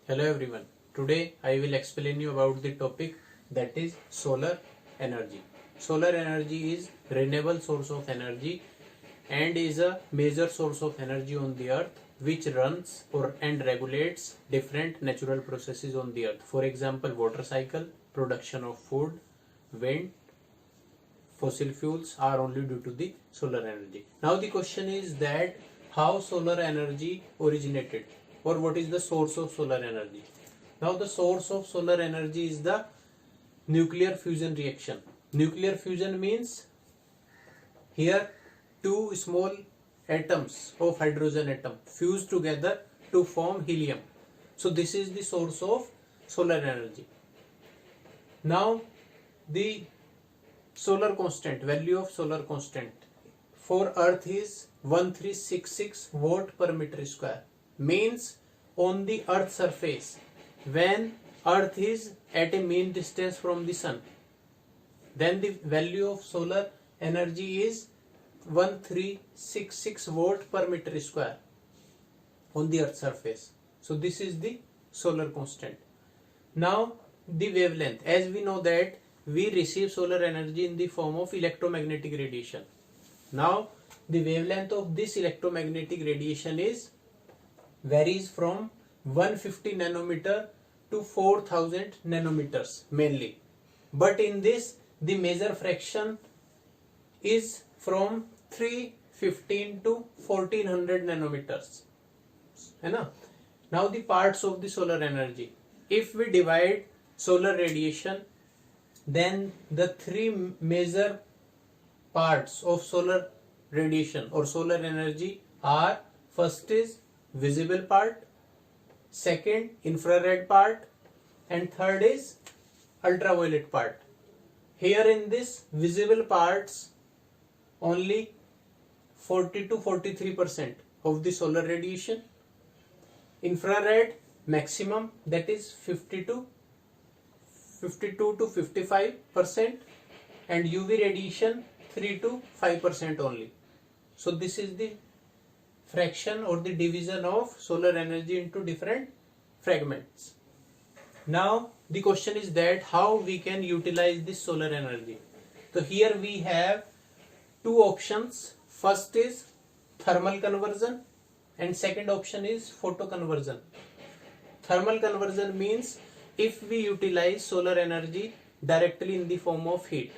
Hello everyone. Today I will explain you about the topic that is solar energy. Solar energy is renewable source of energy and is a major source of energy on the earth which runs or and regulates different natural processes on the earth. For example, water cycle, production of food, wind, fossil fuels are only due to the solar energy. Now the question is that how solar energy originated or what is the source of solar energy. Now the source of solar energy is the nuclear fusion reaction. Nuclear fusion means here two small atoms of hydrogen atom fuse together to form helium. So this is the source of solar energy. Now the solar constant, value of solar constant for earth is 1366 watt per meter square. Means on the earth surface when earth is at a mean distance from the sun, then the value of solar energy is 1366 watt per meter square on the earth surface. So this is the solar constant. Now the wavelength, as we know that we receive solar energy in the form of electromagnetic radiation. Now the wavelength of this electromagnetic radiation is varies from 150 nanometer to 4000 nanometers mainly, but in this the major fraction is from 315 to 1400 nanometers. Now the parts of the solar energy, if we divide solar radiation, then the three major parts of solar radiation or solar energy are: first is visible part, second infrared part, and third is ultraviolet part. Here in this visible parts only 40 to 43% of the solar radiation, infrared maximum that is 52 to 55%, and UV radiation 3 to 5% only. So this is the fraction or the division of solar energy into different fragments. Now the question is that how we can utilize this solar energy. So here we have two options. First is thermal conversion and second option is photo conversion. Thermal conversion means if we utilize solar energy directly in the form of heat,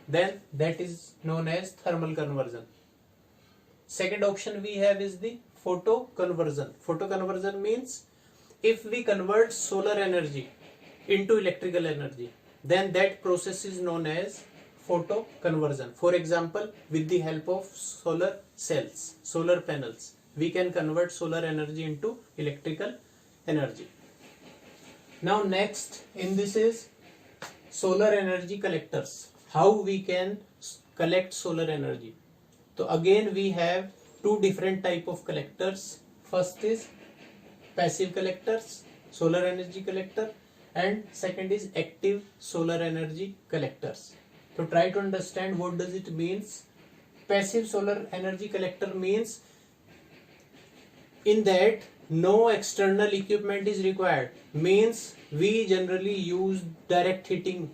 then that is known as thermal conversion. Second option we have is the photo conversion. Photo conversion means if we convert solar energy into electrical energy, then that process is known as photo conversion. For example, with the help of solar cells, solar panels, we can convert solar energy into electrical energy. Now next in this is solar energy collectors. How we can collect solar energy. So again we have two different type of collectors. First is passive collectors, solar energy collector, and second is active solar energy collectors. So try to understand what does it means. Passive solar energy collector means in that no external equipment is required. Means we generally use direct heating,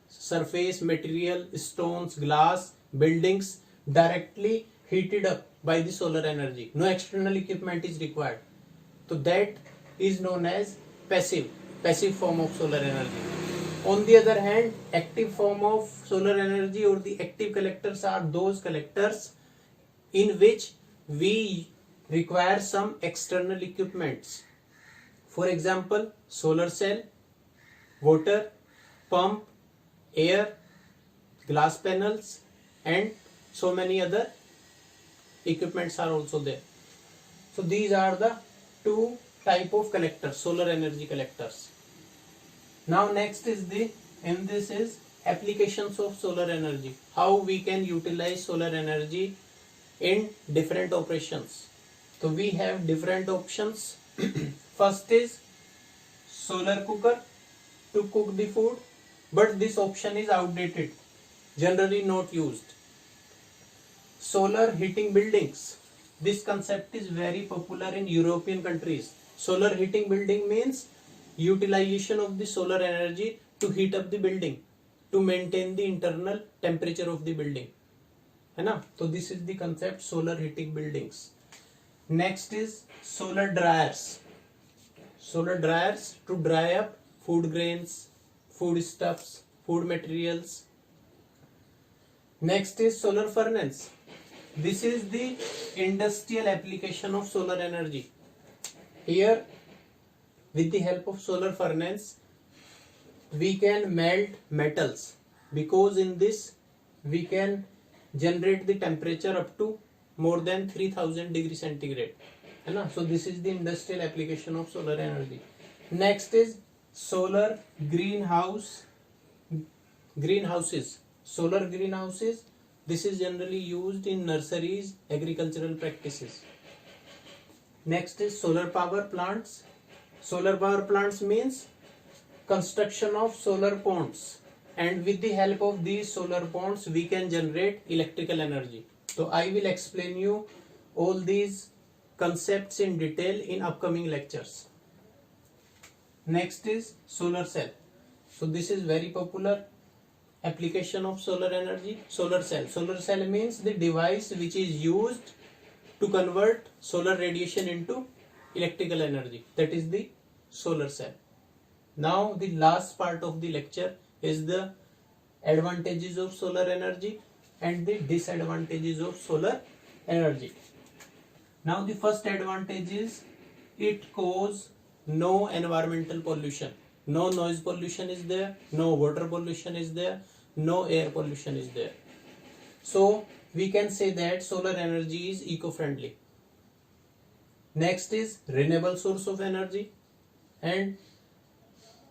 surface material, stones, glass, buildings directly heated up by the solar energy. No external equipment is required. So that is known as passive form of solar energy. On the other hand, active form of solar energy or the active collectors are those collectors in which we require some external equipments. For example, solar cell, water, pump, air, glass panels, and so many other equipments are also there. So these are the two type of collectors, solar energy collectors. Now next is this is applications of solar energy. How we can utilize solar energy in different operations. So we have different options. First is solar cooker to cook the food, but this option is outdated, generally not used. Solar heating buildings. This concept is very popular in European countries Solar heating building means utilization of the solar energy to heat up the building, to maintain the internal temperature of the building, है ना. तो this is the concept solar heating buildings. Next is solar dryers. Solar dryers to dry up food grains, foodstuffs, food materials. Next is solar furnace. This is the industrial application of solar energy. Here, with the help of solar furnace, we can melt metals, because in this we can generate the temperature up to more than 3000 degree centigrade, है ना. So this is the industrial application of solar energy. Next is solar greenhouses. Solar greenhouses, this is generally used in nurseries, agricultural practices. Next is solar power plants. Solar power plants means construction of solar ponds, and with the help of these solar ponds we can generate electrical energy. So I will explain you all these concepts in detail in upcoming lectures. Next is solar cell. So this is very popular application of solar energy. Solar cell. Solar cell means the device which is used to convert solar radiation into electrical energy. That is the solar cell. Now the last part of the lecture is the advantages of solar energy and the disadvantages of solar energy. Now the first advantage is it causes no environmental pollution. No noise pollution is there, no water pollution is there, no air pollution is there. So we can say that solar energy is eco-friendly. Next is renewable source of energy, and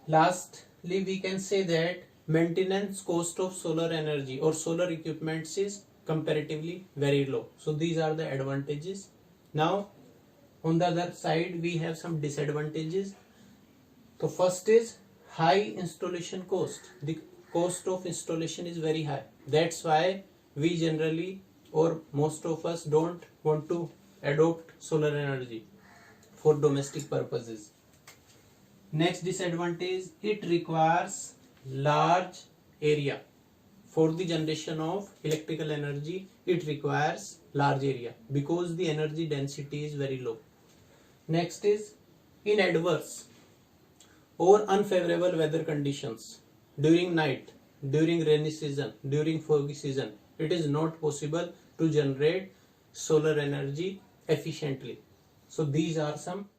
lastly we can say that maintenance cost of solar energy or solar equipments is comparatively very low. So these are the advantages. Now on the other side we have some disadvantages. So first is high installation cost. The cost of installation is very high. That's why we generally, or most of us, don't want to adopt solar energy for domestic purposes. Next disadvantage, it requires large area. For the generation of electrical energy, it requires large area because the energy density is very low. Next is in adverse or unfavorable weather conditions during night, during rainy season, during foggy season, it is not possible to generate solar energy efficiently. So these are some